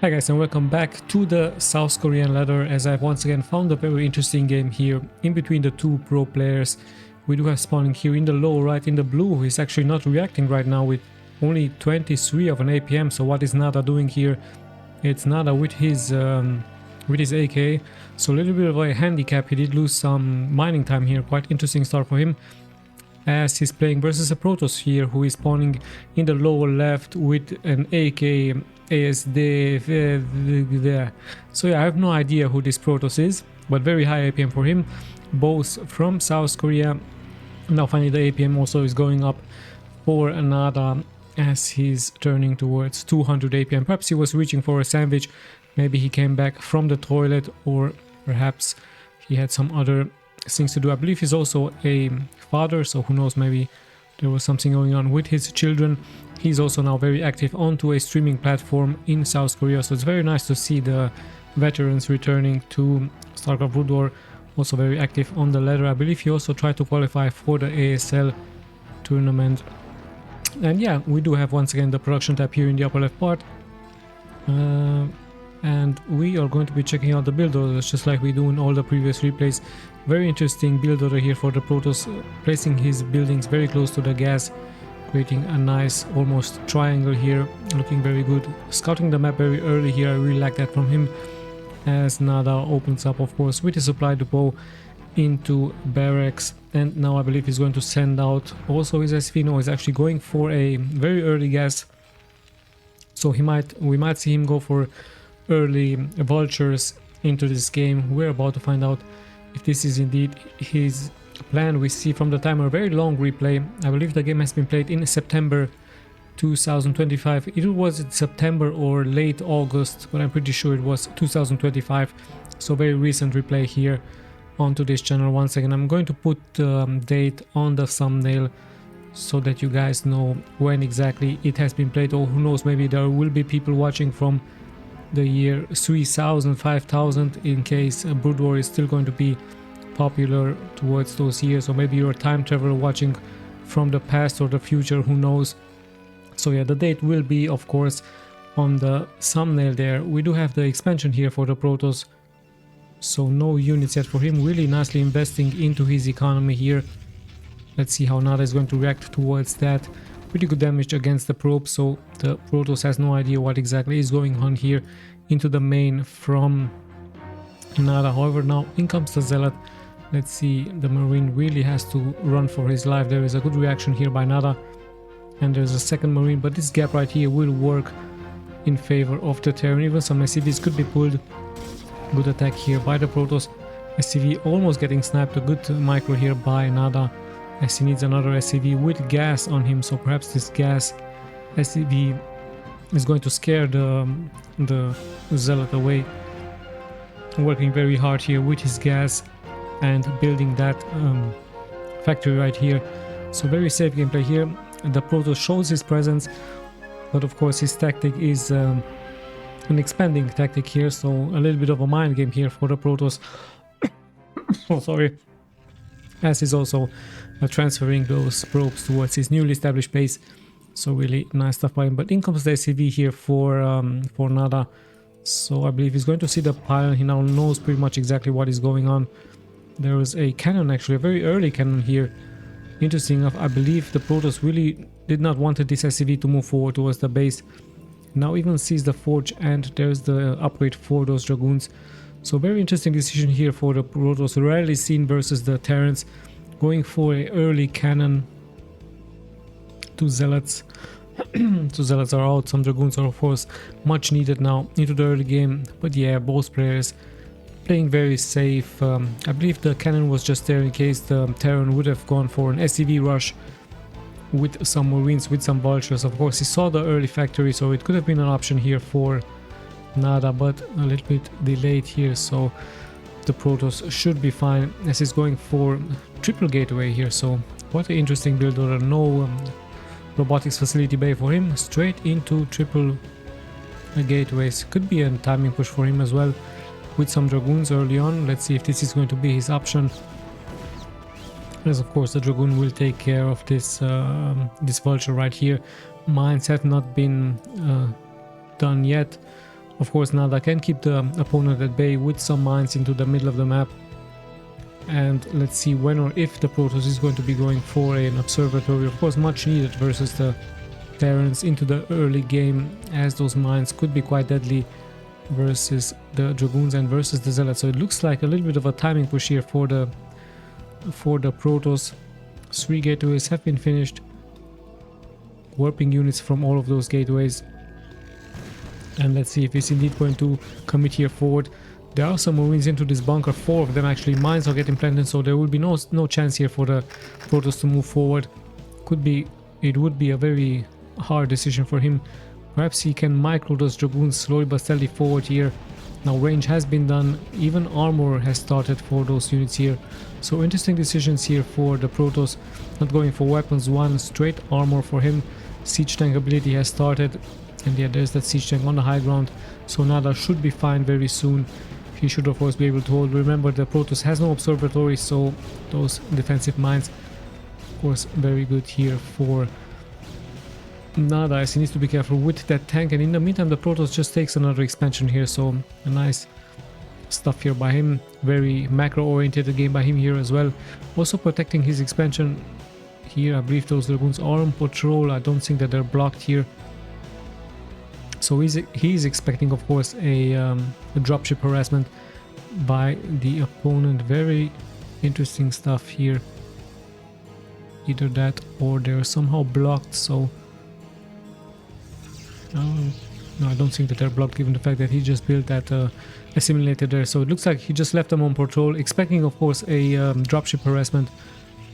Hi guys, and welcome back to the South Korean ladder, as I've once again found a very interesting game here in between the two pro players. We do have spawning here in the low right in the blue, who is actually not reacting right now with only 23 of an APM. So what is Nada doing here? It's Nada with his AK, so a little bit of a handicap. He did lose some mining time here, quite interesting start for him, as he's playing versus a Protoss here who is spawning in the lower left with an AK ASD there. So yeah, I have no idea who this Protoss is, but very high APM for him, both from South Korea. Now finally the APM also is going up for Nada as he's turning towards 200 APM. Perhaps he was reaching for a sandwich, maybe he came back from the toilet, or perhaps he had some other things to do. I believe he's also a father, so who knows, maybe there was something going on with his children. He's also now very active onto a streaming platform in South Korea, so it's very nice to see the veterans returning to StarCraft Brood War. Also very active on the ladder. I believe he also tried to qualify for the ASL tournament. And yeah, we do have once again the production tab here in the upper left part. And we are going to be checking out the build orders just like we do in all the previous replays. Very interesting build order here for the Protoss, placing his buildings very close to the gas, creating a nice almost triangle here, looking very good. Scouting the map very early here, I really like that from him, as Nada opens up of course with his supply depot into barracks. And now I believe he's going to send out also his SV. No, he's actually going for a very early gas, so we might see him go for early vultures into this game. We're about to find out if this is indeed his plan. We see from the timer a very long replay. I believe the game has been played in September 2025. It was in September or late August, but I'm pretty sure it was 2025. So very recent replay here onto this channel. Once again, I'm going to put the date on the thumbnail so that you guys know when exactly it has been played, or who knows, maybe there will be people watching from the year 3000, 5000, in case Brood War is still going to be popular towards those years, or maybe you're a time traveler watching from the past or the future, who knows. So yeah, the date will be of course on the thumbnail there. We do have the expansion here for the Protoss, so no units yet for him, really nicely investing into his economy here. Let's see how Nada is going to react towards that. Pretty good damage against the probe, so the Protoss has no idea what exactly is going on here into the main from Nada. However, now in comes the Zealot. Let's see, the Marine really has to run for his life. There is a good reaction here by Nada, and there's a second Marine, but this gap right here will work in favor of the Terran. Even some SCVs could be pulled. Good attack here by the Protoss. SCV almost getting sniped. A good micro here by Nada, as he needs another SCV with gas on him, so perhaps this gas SCV is going to scare the Zealot away. Working very hard here with his gas and building that factory right here. So very safe gameplay here. The Protoss shows his presence, but of course his tactic is an expanding tactic here, so a little bit of a mind game here for the Protoss. Oh, sorry. As he's also transferring those probes towards his newly established base. So really nice stuff by him. But in comes the SCV here for Nada. So I believe he's going to see the pylon. He now knows pretty much exactly what is going on. There is a cannon, actually a very early cannon here. Interesting enough, I believe the Protoss really did not want this SCV to move forward towards the base. Now even sees the forge, and there's the upgrade for those Dragoons. So very interesting decision here for the Protoss, rarely seen versus the Terrans, going for an early cannon. Two Zealots. Two Zealots are out, some Dragoons are of course much needed now into the early game. But yeah, both players playing very safe. I believe the cannon was just there in case the Terran would have gone for an SCV rush with some Marines, with some vultures. Of course he saw the early factory, so it could have been an option here for Nada, but a little bit delayed here, so the Protoss should be fine as he's going for triple gateway here. So what an interesting build order. No robotics facility bay for him, straight into triple gateways. Could be a timing push for him as well with some Dragoons early on. Let's see if this is going to be his option, as of course the Dragoon will take care of this this vulture right here. Mines have not been done yet. Of course, Nada can keep the opponent at bay with some mines into the middle of the map. And let's see when or if the Protoss is going to be going for an observatory. Of course, much needed versus the Terrans into the early game, as those mines could be quite deadly versus the Dragoons and versus the Zealots. So it looks like a little bit of a timing push here for the Protoss. 3 gateways have been finished, warping units from all of those gateways. And let's see if he's indeed going to commit here forward. There are some Marines into this bunker, 4 of them actually. Mines are getting planted, so there will be no chance here for the Protoss to move forward. It would be a very hard decision for him. Perhaps he can micro those Dragoons slowly but steadily forward here. Now range has been done, even armor has started for those units here. So interesting decisions here for the Protoss, not going for weapons 1, straight armor for him. Siege tank ability has started, and yeah, there's that siege tank on the high ground. So Nada should be fine very soon. He should of course be able to hold. Remember, the Protoss has no observatory, so those defensive mines, of course, very good here for Nada, as he needs to be careful with that tank. And in the meantime, the Protoss just takes another expansion here, so a nice stuff here by him. Very macro oriented game by him here as well. Also protecting his expansion here. I believe those Dragoons are on patrol. I don't think that they're blocked here. So he's expecting, of course, a dropship harassment by the opponent. Very interesting stuff here. Either that or they're somehow blocked, so no, I don't think that they're blocked, given the fact that he just built that assimilator there. So it looks like he just left them on patrol, expecting of course a dropship harassment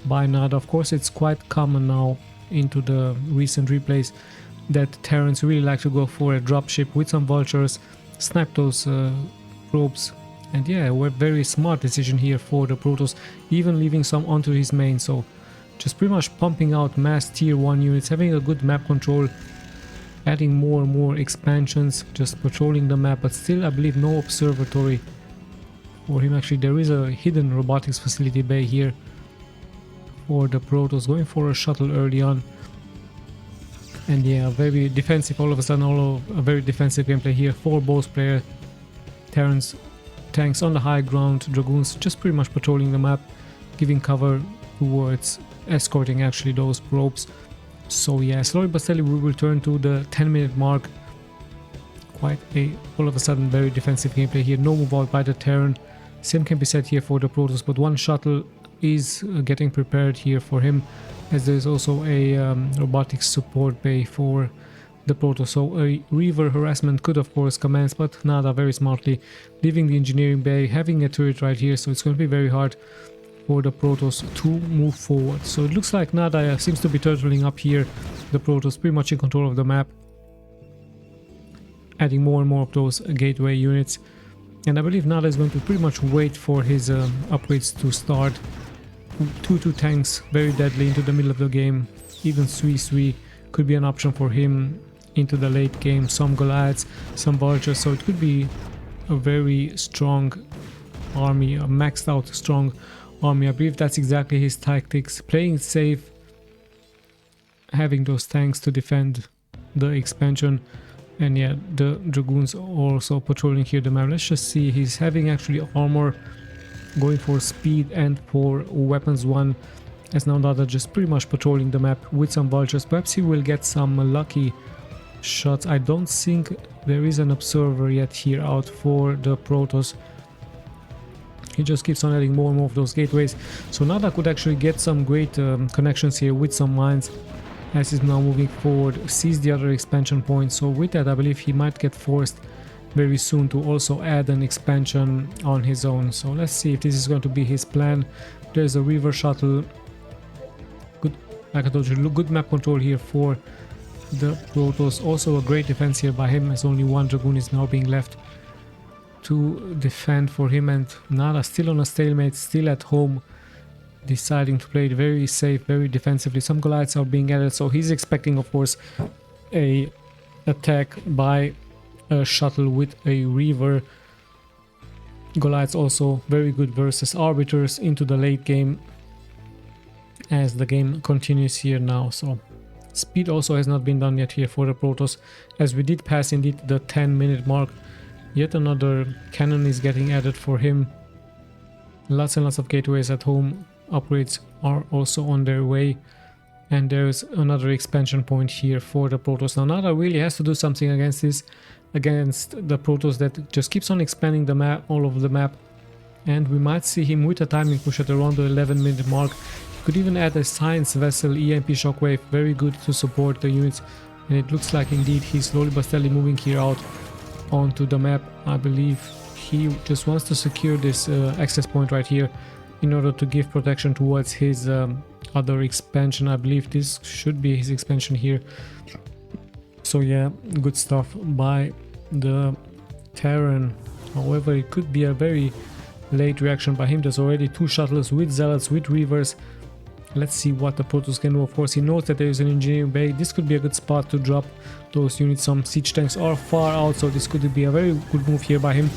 by Nada. Of course, it's quite common now into the recent replays that Terrans really like to go for a dropship with some vultures, snipe those probes. And yeah, a very smart decision here for the Protoss, even leaving some onto his main. So just pretty much pumping out mass tier 1 units, having a good map control, adding more and more expansions, just patrolling the map, but still I believe no observatory for him. Actually, there is a hidden robotics facility bay here for the Protoss, going for a shuttle early on. And yeah, very defensive all of a sudden, a very defensive gameplay here for both players. Terrans, tanks on the high ground, Dragoons just pretty much patrolling the map, giving cover towards escorting actually those probes. So yeah, slowly but steadily we will turn to the 10-minute mark. Quite all of a sudden very defensive gameplay here. No move out by the Terran. Same can be said here for the Protoss, but one shuttle is getting prepared here for him, as there is also a robotics support bay for the Protoss. So a Reaver harassment could of course commence, but Nada very smartly leaving the engineering bay, having a turret right here, so it's going to be very hard for the Protoss to move forward. So it looks like Nada seems to be turtling up here. The Protoss pretty much in control of the map, adding more and more of those gateway units. And I believe Nada is going to pretty much wait for his upgrades to start. 2 tanks, very deadly into the middle of the game. Even Sui could be an option for him into the late game. Some Goliaths, some Vultures, so it could be a very strong army, a maxed out strong army. I believe that's exactly his tactics, playing it safe, having those tanks to defend the expansion. And yeah, the Dragoons also patrolling here the map. Let's just see, he's having actually armor, going for speed and for weapons 1, as now Nada just pretty much patrolling the map with some vultures. Perhaps he will get some lucky shots. I don't think there is an observer yet here out for the Protoss. He just keeps on adding more and more of those gateways, so Nada could actually get some great connections here with some mines as he's now moving forward, sees the other expansion point. So with that, I believe he might get forced very soon to also add an expansion on his own. So let's see if this is going to be his plan. There's a Reaver shuttle. Good, like I told you, good map control here for the Protoss. Also a great defense here by him, as only 1 Dragoon is now being left to defend for him. And Nada still on a stalemate, still at home, deciding to play it very safe, very defensively. Some Goliaths are being added, so he's expecting of course a attack by a shuttle with a Reaver. Goliaths also very good versus Arbiters into the late game as the game continues here now. So Speed also has not been done yet here for the Protoss, as we did pass indeed the 10-minute mark. Yet another cannon is getting added for him. Lots and lots of gateways at home. Upgrades are also on their way. And there's another expansion point here for the Protoss. Now Nada really has to do something against this, against the Protoss that just keeps on expanding the map, all over the map. And we might see him with a timing push at around the 11-minute mark. He could even add a science vessel, EMP shockwave, very good to support the units. And it looks like indeed he's slowly but steadily moving here out onto the map. I believe he just wants to secure this access point right here in order to give protection towards his other expansion. I believe this should be his expansion here. So yeah, good stuff by the Terran. However, it could be a very late reaction by him. There's already 2 shuttles with zealots, with reavers. Let's see what the Protoss can do. Of course, he knows that there is an engineering bay. This could be a good spot to drop those units. Some siege tanks are far out, so this could be a very good move here by him.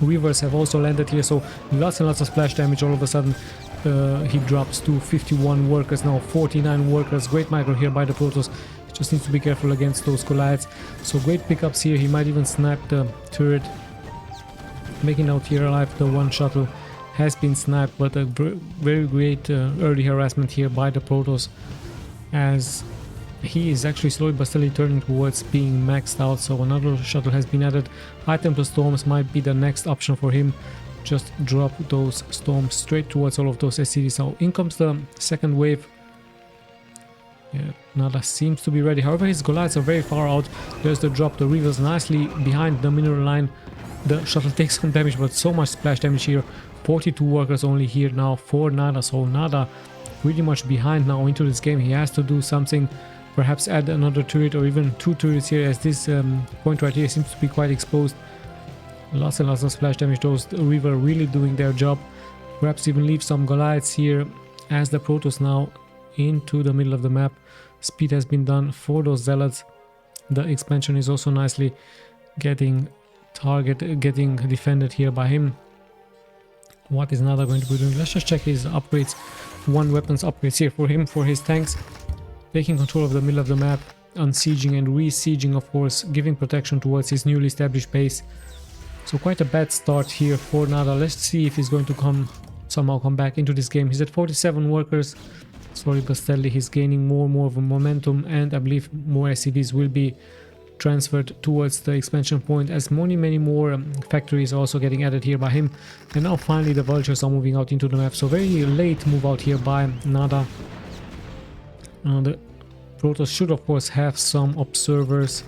Reavers have also landed here, so lots and lots of splash damage. All of a sudden he drops to 51 workers, now 49 workers. Great micro here by the Protoss. Just needs to be careful against those Goliaths. So great pickups here. He might even snap the turret, making out here alive. The 1 shuttle has been sniped, but a very great early harassment here by the Protoss, as he is actually slowly but steadily turning towards being maxed out. So another shuttle has been added. High Templar Storms might be the next option for him. Just drop those storms straight towards all of those SCVs. So in comes the second wave. Yeah, Nada seems to be ready. However, his Goliaths are very far out. There's the drop. The Reavers nicely behind the mineral line. The shuttle takes some damage, but so much splash damage here. 42 workers only here now for Nada. So Nada pretty much behind now into this game. He has to do something. Perhaps add another turret or even 2 turrets here, as this point right here seems to be quite exposed. Lots and lots of splash damage. Those Reaver really doing their job. Perhaps even leave some Goliaths here as the Protoss now into the middle of the map. Speed has been done for those Zealots. The expansion is also nicely getting defended here by him. What is Nada going to be doing? Let's just check his upgrades. 1 weapons upgrades here for him, for his tanks. Taking control of the middle of the map, unsieging and re-sieging, of course, giving protection towards his newly established base. So quite a bad start here for Nada. Let's see if he's going to somehow come back into this game. He's at 47 workers. Slowly but steadily he's gaining more and more of a momentum, and I believe more SCVs will be transferred towards the expansion point, as many more factories are also getting added here by him. And now finally the Vultures are moving out into the map. So very late move out here by Nada. The Protoss should of course have some observers.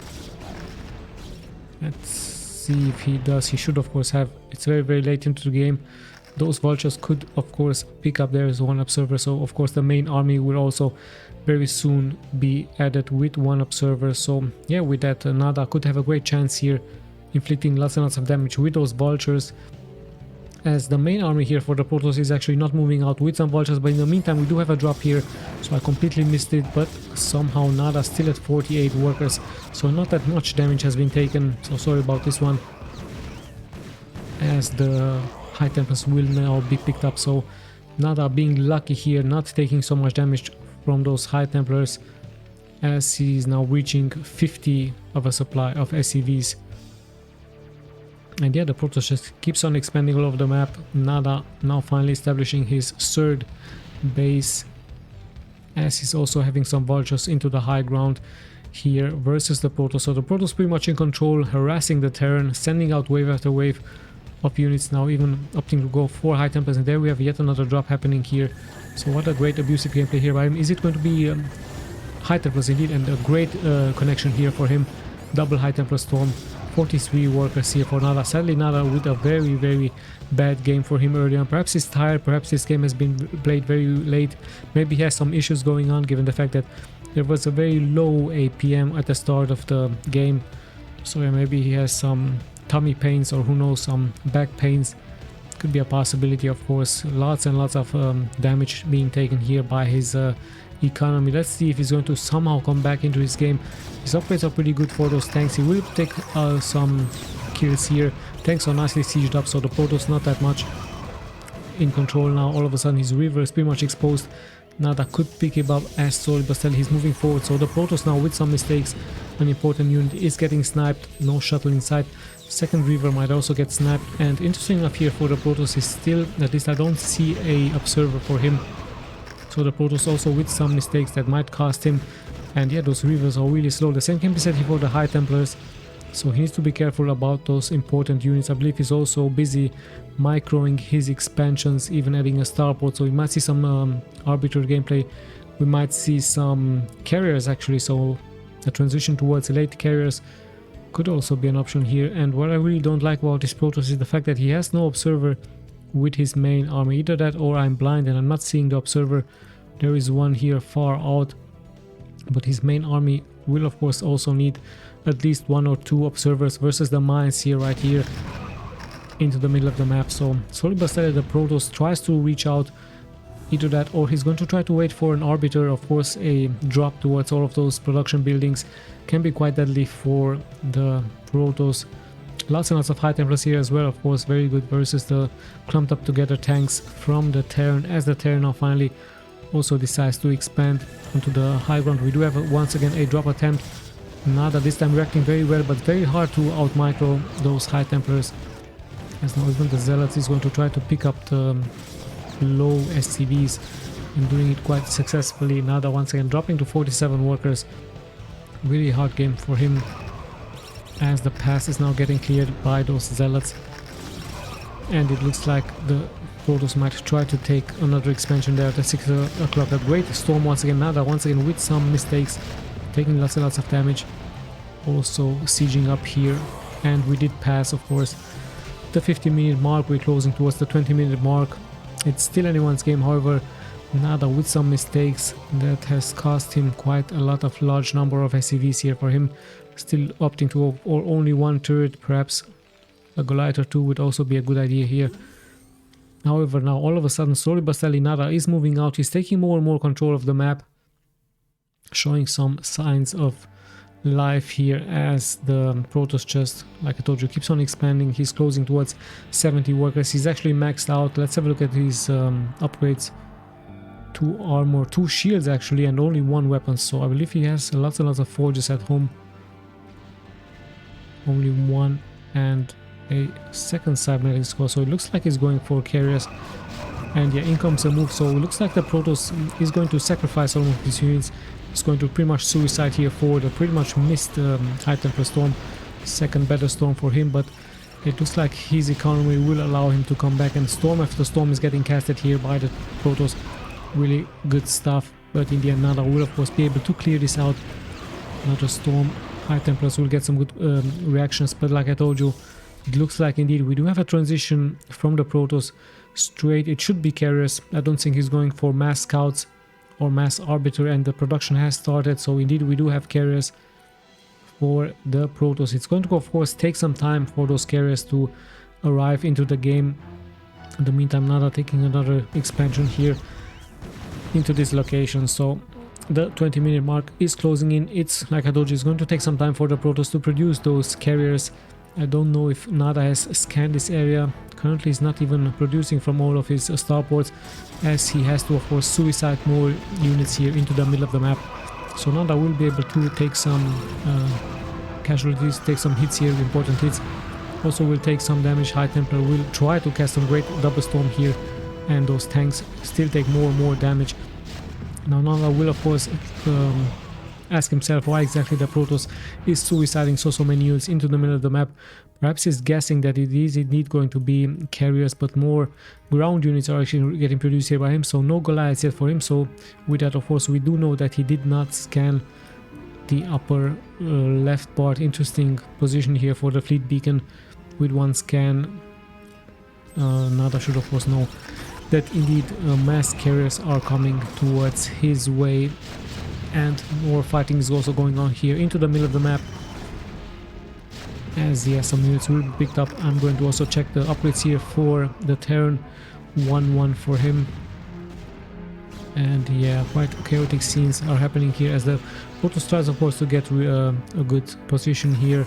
Let's see if he does. He should of course have. It's very late into the game. Those Vultures could of course pick up. There is 1 observer, so of course the main army will also very soon be added with 1 observer. So yeah, with that Nada could have a great chance here, inflicting lots and lots of damage with those Vultures, as the main army here for the Protoss is actually not moving out with some Vultures. But in the meantime we do have a drop here, so I completely missed it, but somehow Nada still at 48 workers, so not that much damage has been taken. So sorry about this one, as the High Templars will now be picked up. So Nada being lucky here, not taking so much damage from those High Templars, as he is now reaching 50 of a supply of SCVs. And yeah, the Protoss just keeps on expanding all over the map. Nada now finally establishing his 3rd base, as he's also having some Vultures into the high ground here versus the Protoss. So the Protoss pretty much in control, harassing the Terran, sending out wave after wave of units, now even opting to go 4 High Templars. And there we have yet another drop happening here. So what a great abusive gameplay here by him. Is it going to be High Templars indeed, and a great connection here for him. Double High Templar Storm. 43 workers here for Nada. Sadly Nada with a very bad game for him early on. Perhaps he's tired, perhaps this game has been played very late. Maybe he has some issues going on, given the fact that there was a very low APM at the start of the game. So yeah, maybe he has some tummy pains, or who knows, some back pains. Could be a possibility, of course. Lots and lots of damage being taken here by his economy. Let's see if he's going to somehow come back into his game. His upgrades are pretty good for those tanks. He will take some kills here. Tanks are nicely sieged up, so the Protoss not that much in control now. All of a sudden his Reaver is pretty much exposed. Nada could pick him up as Solly Bastelli. He's moving forward, so the Protoss now with some mistakes. An important unit is getting sniped, no shuttle inside. Second Reaver might also get sniped, and interesting enough here for the Protoss is still, at least I don't see a observer for him. So the Protoss also with some mistakes that might cost him. And yeah, those Reavers are really slow. The same can be said here for the High Templars. So he needs to be careful about those important units. I believe he's also busy microing his expansions, even adding a starport. So we might see some Arbiter gameplay. We might see some carriers actually. So the transition towards late carriers could also be an option here. And what I really don't like about this Protoss is the fact that he has no observer with his main army. Either that or I'm blind and I'm not seeing the observer. There is one here far out, but his main army will of course also need at least 1 or 2 observers versus the mines here, right here into the middle of the map. So Solly Bastelli, the Protoss, tries to reach out, either that or he's going to try to wait for an Arbiter. Of course, a drop towards all of those production buildings can be quite deadly for the Protoss. Lots and lots of High Templars here as well, of course, very good versus the clumped up together tanks from the Terran, as the Terran now finally also decides to expand onto the high ground. We do have once again a drop attempt. Nada this time reacting very well, but very hard to out micro those High Templars. As now even the Zealots is going to try to pick up the low SCVs and doing it quite successfully. Nada once again dropping to 47 workers. Really hard game for him, as the pass is now getting cleared by those Zealots. And it looks like the Protoss might try to take another expansion there at 6 o'clock. A great storm once again. Nada once again with some mistakes, taking lots and lots of damage. Also sieging up here, and we did pass of course the 50-minute mark. We're closing towards the 20-minute mark. It's still anyone's game, however. Nada with some mistakes that has cost him quite a lot of large number of SCVs here for him. Still opting to or only one turret, perhaps a Goliath or 2 would also be a good idea here. However, now all of a sudden Solly Bastelli, Nada is moving out. He's taking more and more control of the map, showing some signs of life here as the Protoss just, like I told you, keeps on expanding. He's closing towards 70 workers. He's actually maxed out. Let's have a look at his upgrades. 2 armor, 2 shields actually, and only 1 weapon. So I believe he has lots and lots of forges at home. Only 1 and a second cybernetic score. So it looks like he's going for carriers. And yeah, in comes a move. So it looks like the Protoss is going to sacrifice all of his units. He's going to pretty much suicide here for the pretty much missed High Templar storm. Second better storm for him, but it looks like his economy will allow him to come back, and storm after storm is getting casted here by the Protoss. Really good stuff, but in the end Nada will of course be able to clear this out. Another storm. High Templars will get some good reactions, but like I told you, it looks like indeed we do have a transition from the Protoss straight. It should be carriers. I don't think he's going for mass scouts or mass arbiter, and the production has started, so indeed we do have carriers for the Protoss. It's going to of course take some time for those carriers to arrive into the game. In the meantime, Nada taking another expansion here into this location. So the 20-minute mark is closing in. It's, like I told you, it's going to take some time for the Protoss to produce those carriers. I don't know if Nada has scanned this area. Currently he's not even producing from all of his starports, as he has to of course suicide more units here into the middle of the map. So Nada will be able to take some casualties, take some hits here, important hits. Also will take some damage. High Templar will try to cast some great double storm here, and those tanks still take more and more damage. Now Nada will of course ask himself why exactly the Protoss is suiciding so many units into the middle of the map. Perhaps he's guessing that it is indeed going to be carriers, but more ground units are actually getting produced here by him, so no Goliaths yet for him. So with that of course we do know that he did not scan the upper left part. Interesting position here for the fleet beacon with one scan. Nada should of course know that indeed mass carriers are coming towards his way, and more fighting is also going on here into the middle of the map, as yeah, some units will be picked up. I'm going to also check the upgrades here for the Terran. 1-1 for him, and yeah, quite chaotic scenes are happening here as the Protoss tries of course to get a good position here.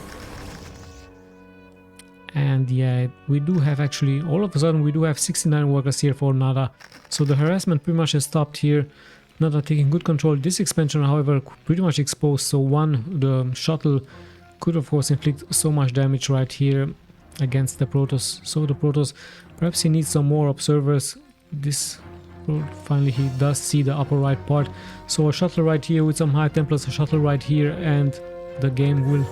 And yeah, we do have actually, all of a sudden we do have 69 workers here for Nada, so the harassment pretty much has stopped here. Nada taking good control. This expansion, however, pretty much exposed. So the shuttle could of course inflict so much damage right here against the Protoss. So the Protoss, perhaps he needs some more observers. This finally he does see the upper right part. So a shuttle right here with some High Templars, a shuttle right here, and the game will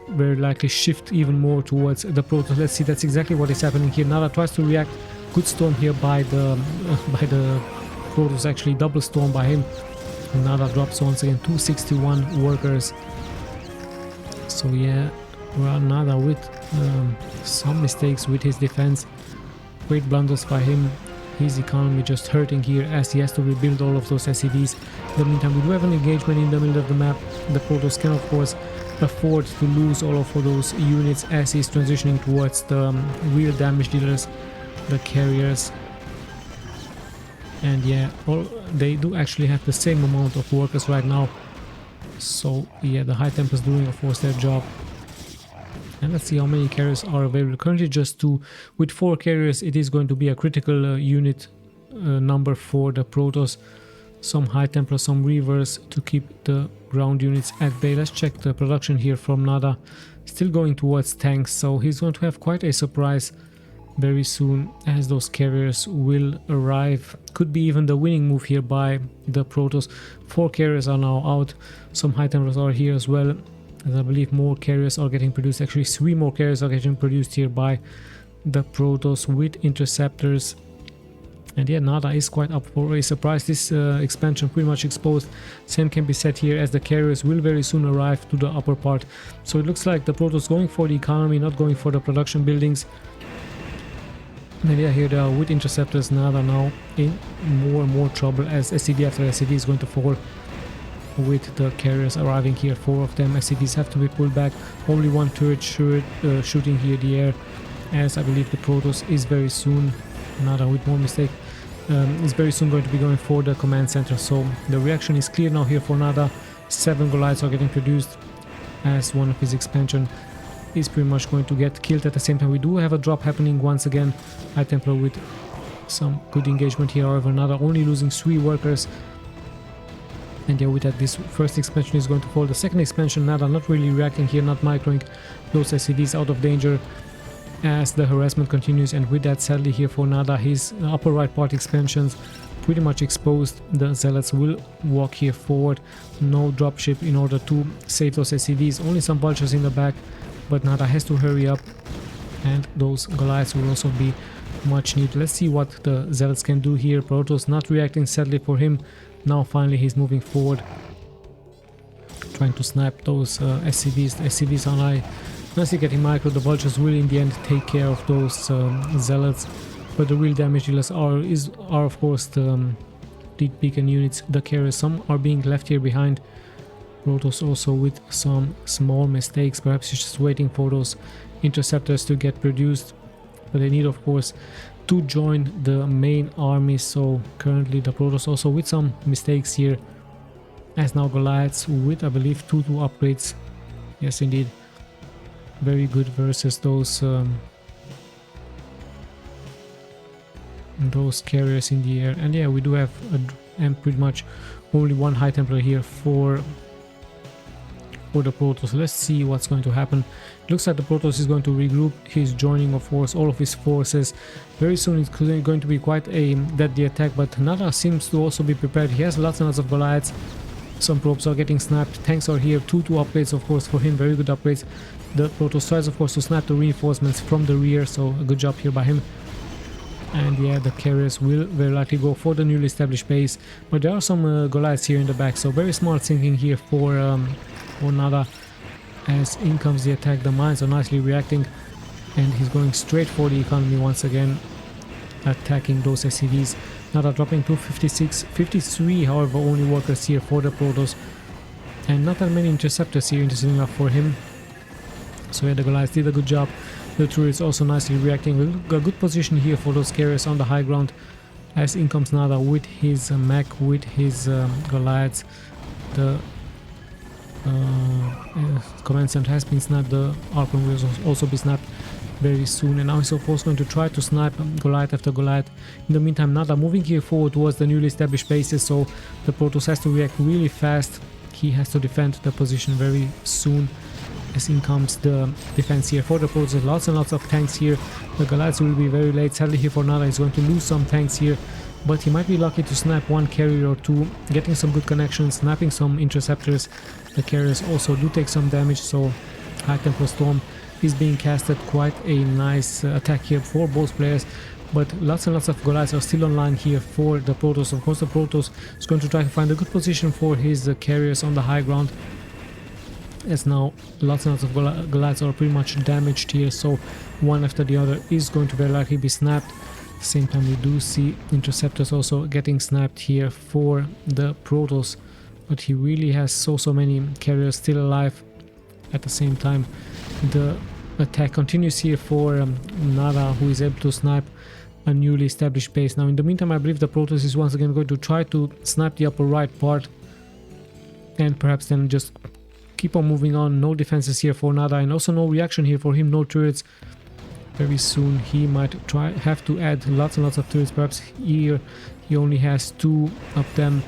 very likely shift even more towards the Protoss. Let's see, that's exactly what is happening here. Nada tries to react. Good storm here by the Protoss, actually double storm by him. Nada drops once again 261 workers. So yeah, well, Nada with some mistakes with his defense, great blunders by him. His economy just hurting here as he has to rebuild all of those SCVs. In the meantime, we do have an engagement in the middle of the map. The Protoss can of course afford to lose all of those units as he's transitioning towards the real damage dealers, the carriers. And yeah, they do actually have the same amount of workers right now. So yeah, the High Templars doing of course their job. And let's see how many carriers are available. Currently just 2. With 4 carriers it is going to be a critical unit number for the Protoss. Some High Templars, some Reavers to keep the ground units at bay. Let's check the production here from Nada. Still going towards tanks, so he's going to have quite a surprise very soon as those carriers will arrive. Could be even the winning move here by the Protoss. 4 carriers are now out. Some High Templars are here as well, as I believe more carriers are getting produced. Actually 3 more carriers are getting produced here by the Protoss with interceptors. And yeah, Nada is quite up for a surprise. This expansion pretty much exposed. Same can be said here as the carriers will very soon arrive to the upper part. So it looks like the Protoss going for the economy, not going for the production buildings. And yeah, here they are with interceptors. Nada now in more and more trouble as SCV after SCV is going to fall with the carriers arriving here. 4 of them. SCVs have to be pulled back. Only 1 turret shooting here the air, as I believe the Protoss is very soon, Nada with more mistake, is very soon going to be going for the command center. So the reaction is clear now here for Nada. 7 Goliaths are getting produced as one of his expansion is pretty much going to get killed. At the same time, we do have a drop happening once again. High Templar with some good engagement here. However, Nada only losing 3 workers. And yeah, with that, this first expansion is going to fall. The second expansion, Nada not really reacting here, not microing those SCVs out of danger as the harassment continues. And with that, sadly here for Nada, his upper right part expansions pretty much exposed. The Zealots will walk here forward. No dropship in order to save those SCVs. Only some vultures in the back, but Nada has to hurry up. And those Goliaths will also be much needed. Let's see what the Zealots can do here. Protoss not reacting, sadly for him. Now finally he's moving forward, trying to snipe those SCVs. The SCVs are nicely getting micro. The vultures will in the end take care of those Zealots, but the real damage dealers are of course the fleet beacon units, the carriers. Some are being left here behind. Protoss also with some small mistakes. Perhaps he's just waiting for those interceptors to get produced, but they need of course to join the main army. So currently the Protoss also with some mistakes here, as now Goliaths with I believe 2 upgrades. Yes indeed, very good versus those carriers in the air. And yeah, we do have pretty much only 1 High Templar here for the Protoss. Let's see what's going to happen. It looks like the Protoss is going to regroup. He's joining of course all of his forces. Very soon it's going to be quite a deadly attack, but Nada seems to also be prepared. He has lots and lots of Goliaths. Some probes are getting snapped. Tanks are here. 2 upgrades of course for him. Very good upgrades. The Protoss tries of course to snap the reinforcements from the rear, so a good job here by him. And yeah, the carriers will very likely go for the newly established base, but there are some Goliaths here in the back, so very smart thinking here for Nada. As in comes the attack, the mines are nicely reacting, and he's going straight for the economy once again, attacking those SCVs. Nada dropping to 56, 53, however only workers here for the Protoss, and not that many interceptors here, interesting enough for him. So yeah, the Goliaths did a good job. The turrets also nicely reacting. A good position here for those carriers on the high ground, as in comes Nada with his mech, with his Goliaths. The command center has been snapped. The Archon will also be snapped. very soon. And now he's of course going to try to snipe Goliath after Goliath. In the meantime, Nada moving here forward towards the newly established bases, so the Protoss has to react really fast. He has to defend the position very soon, as in comes the defense here for the Protoss. Lots and lots of tanks here. The Goliaths will be very late. Sadly here for Nada, he's going to lose some tanks here, but he might be lucky to snap one carrier or two, getting some good connections, snapping some interceptors. The carriers also do take some damage, so High Templar Storm is being casted. Quite a nice attack here for both players, but lots and lots of Goliaths are still online here for the Protoss. Of course, the Protoss is going to try to find a good position for his carriers on the high ground, as now lots and lots of Goliaths are pretty much damaged here, so one after the other is going to very likely be snapped. At the same time, we do see interceptors also getting snapped here for the Protoss, but he really has so many carriers still alive. At the same time, the attack continues here for Nada, who is able to snipe a newly established base. Now in the meantime, I believe the Protoss is once again going to try to snipe the upper right part, and perhaps then just keep on moving on. No defenses here for Nada, and also no reaction here for him, no turrets. Very soon he might have to add lots and lots of turrets. Perhaps here he only has 2 of them.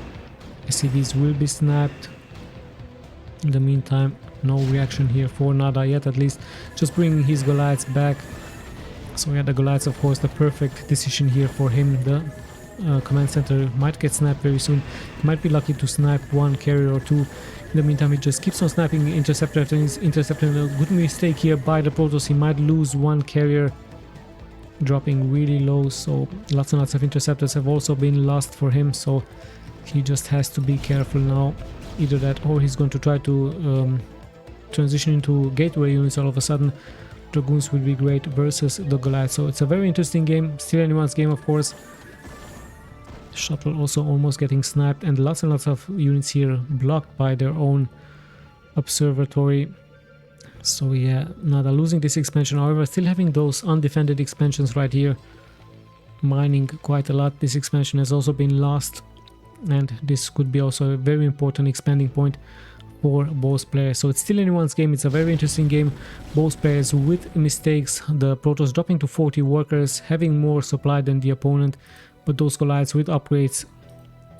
SCVs will be snapped. In the meantime, no reaction here for Nada yet, at least just bringing his Goliaths back. So yeah, the Goliaths, of course, the perfect decision here for him. The command center might get snapped very soon. He might be lucky to snipe one carrier or two. In the meantime, he just keeps on sniping interceptor after interceptor. A good mistake here by the Protoss. He might lose one carrier, dropping really low, so lots and lots of interceptors have also been lost for him, so he just has to be careful now. Either that, or he's going to try to transition into gateway units all of a sudden. Dragoons will be great versus the Goliath, so it's a very interesting game. Still anyone's game, of course. Shuttle also almost getting sniped, and lots of units here blocked by their own observatory. So yeah, Nada losing this expansion, however still having those undefended expansions right here, mining quite a lot. This expansion has also been lost, and this could be also a very important expanding point for both players. So it's still anyone's game. It's a very interesting game. Both players with mistakes. The Protoss dropping to 40 workers, having more supply than the opponent, but those Goliaths with upgrades,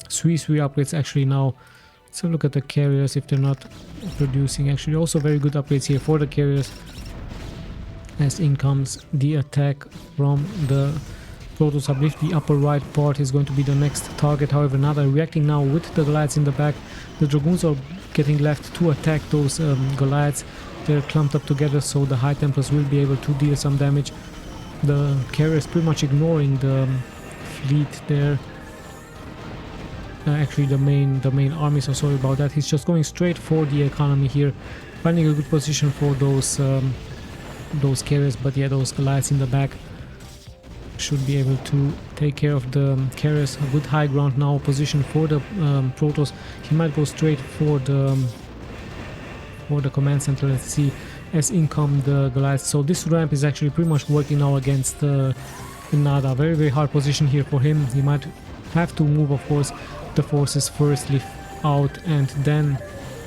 3 upgrades actually now. Let's have a look at the carriers if they're not producing. Actually also very good upgrades here for the carriers, as in comes the attack from the Protoss. I believe the upper right part is going to be the next target. However, Nada reacting now with the Goliaths in the back. The Dragoons are getting left to attack those Goliaths. They're clumped up together, so the High Templars will be able to deal some damage. The carriers pretty much ignoring the fleet there. Actually the main army, so sorry about that. He's just going straight for the economy here, finding a good position for those carriers, but yeah, those Goliaths in the back should be able to take care of the carriers. A good high ground now position for the Protoss. He might go straight for the command center. Let's see, as in come the Goliaths. So this ramp is actually pretty much working now against Nada. Very hard position here for him. He might have to move, of course, the forces firstly out and then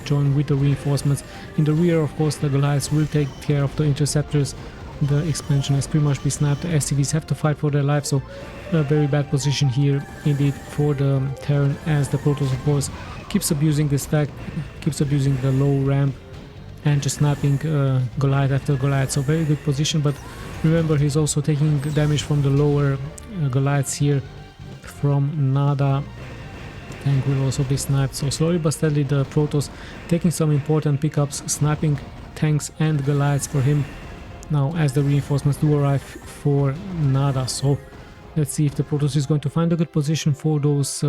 join with the reinforcements. In the rear, of course, the Goliaths will take care of the interceptors. The expansion has pretty much been snapped. The SCVs have to fight for their lives, so a very bad position here indeed for the Terran, as the Protoss, of course, keeps abusing this fact, keeps abusing the low ramp and just snapping Goliath after Goliath. So very good position, but remember, he's also taking damage from the lower Goliaths here from Nada. Tank will also be sniped, so slowly but steadily the Protoss taking some important pickups, sniping tanks and Goliaths for him now as the reinforcements do arrive for Nada. So let's see if the Protoss is going to find a good position for those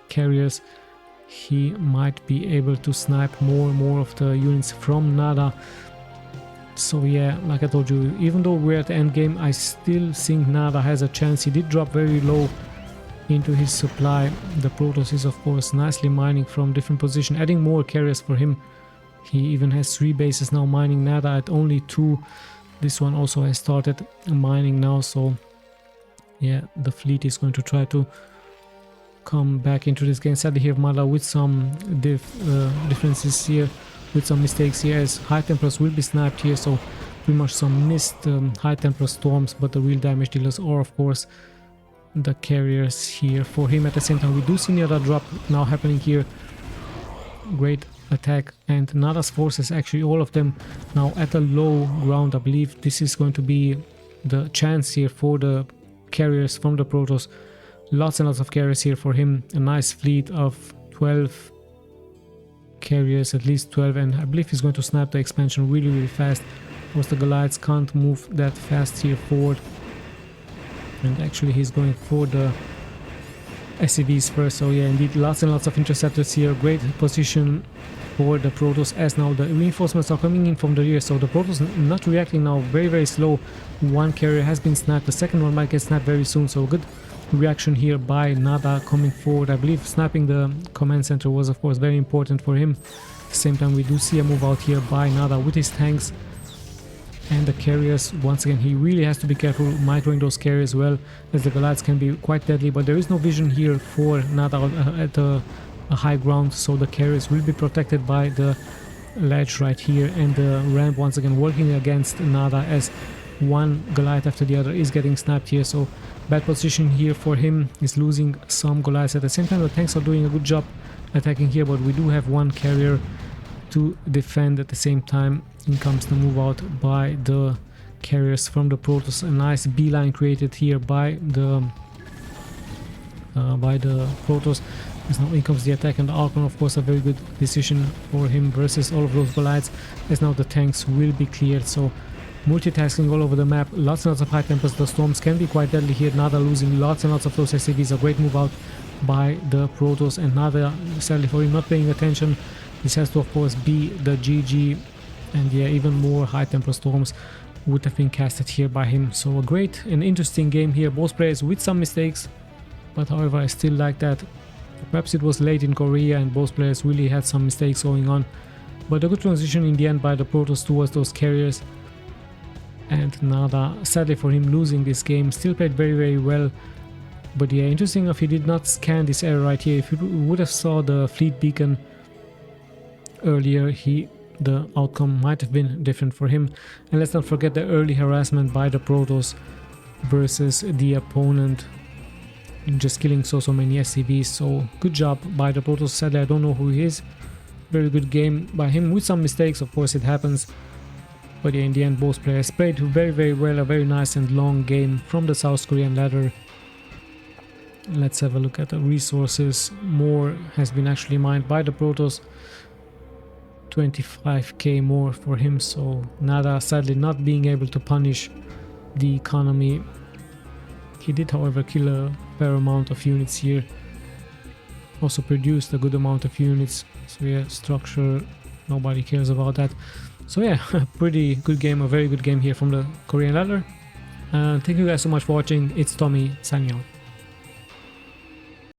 carriers. He might be able to snipe more of the units from Nada. So yeah, like I told you, even though we're at the end game, I still think Nada has a chance. He did drop very low into his supply. The Protoss is, of course, nicely mining from different position, adding more carriers for him. He even has 3 bases now mining. Nada at only 2. This one also has started mining now, so yeah, the fleet is going to try to come back into this game. Sadly here Nada with some differences here, with some mistakes here, as High Templars will be sniped here, so pretty much some missed high temperature storms, but the real damage dealers are of course the carriers here for him. At the same time, we do see another drop now happening here. Great attack, and Nada's forces, actually all of them now at a low ground. I believe this is going to be the chance here for the carriers from the Protoss. Lots and lots of carriers here for him. A nice fleet of 12 carriers, at least 12, and I believe he's going to snap the expansion really fast. Of course the Goliaths can't move that fast here forward, and actually he's going for the SCVs first. So yeah, indeed, lots and lots of interceptors here. Great position for the Protoss, as now the reinforcements are coming in from the rear, so the Protoss not reacting now, very slow. One carrier has been snapped, the second one might get snapped very soon, so good reaction here by Nada coming forward. I believe snapping the command center was of course very important for him. At the same time, we do see a move out here by Nada with his tanks and the carriers. Once again, he really has to be careful microing those carriers well, as the Goliaths can be quite deadly, but there is no vision here for Nada at a high ground, so the carriers will be protected by the ledge right here, and the ramp once again working against Nada, as one Goliath after the other is getting snapped here. So bad position here for him, is losing some Goliaths. At the same time, the tanks are doing a good job attacking here, but we do have one carrier to defend. At the same time, in comes the move out by the carriers from the Protoss. A nice beeline created here by the Protoss. As now in comes the attack, and the Archon, of course, a very good decision for him versus all of those Goliaths, as now the tanks will be cleared. So multitasking all over the map, lots and lots of high tempers. The storms can be quite deadly here. Nada losing lots and lots of those SCVs. A great move out by the Protoss, and Nada, sadly for him, not paying attention. This has to of course be the GG, and yeah, even more high temper storms would have been casted here by him. So a great and interesting game here, both players with some mistakes, but however I still like that. Perhaps it was late in Korea and both players really had some mistakes going on, but a good transition in the end by the Protoss towards those carriers. And Nada, sadly for him, losing this game, still played very well. But yeah, interesting if he did not scan this area right here. If you would have saw the fleet beacon earlier, the outcome might have been different for him. And let's not forget the early harassment by the Protoss versus the opponent, just killing so many SCVs. So good job by the Protoss. Sadly I don't know who he is. Very good game by him with some mistakes, of course it happens. But yeah, in the end both players played very well. A very nice and long game from the South Korean ladder. Let's have a look at the resources. More has been actually mined by the Protoss. 25k more for him, so Nada sadly not being able to punish the economy. He did however kill a fair amount of units here, also produced a good amount of units. So yeah, structure, nobody cares about that. So yeah, pretty good game, a very good game here from the Korean ladder. Thank you guys so much for watching. It's Tommy signing out.